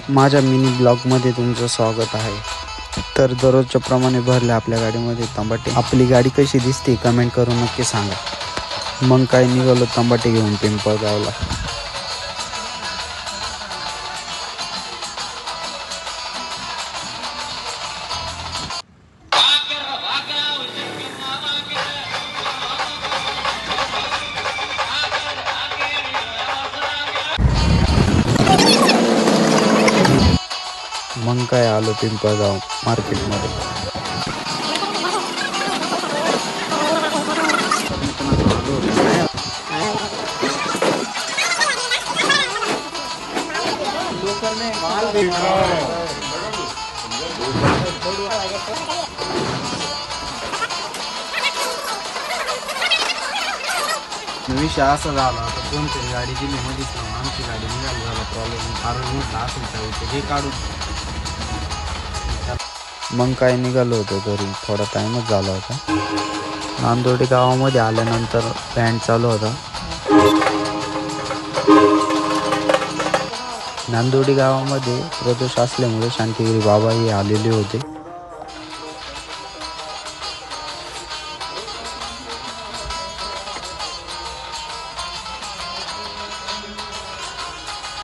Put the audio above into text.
माझ्या मिनी ब्लॉगमध्ये तुमचं स्वागत आहे. तर दररोजच्या प्रमाणे भरले आपल्या गाडीमध्ये तंबाटे. आपली गाडी कशी दिसते कमेंट करून नक्की सांगा. मग काय निघालो तंबाटे घेऊन पिंपळगावला. मग काय आलो पिंपळगाव मार्केटमध्ये. विषय असा झाला आता कोणतरी गाडी दिली मध्येच नाही, आमची गाडी निघाली झाला प्रॉब्लेम. कारण मोठा असेल हे काढून मग काय निघालो होतो घरी. थोडा टाईमच झाला होता. नांदोडी गावामध्ये आल्यानंतर बँड चालू होता. नांदोडी गावामध्ये प्रदोष असल्यामुळे शांतिगिरी बाबाही आलेले होते.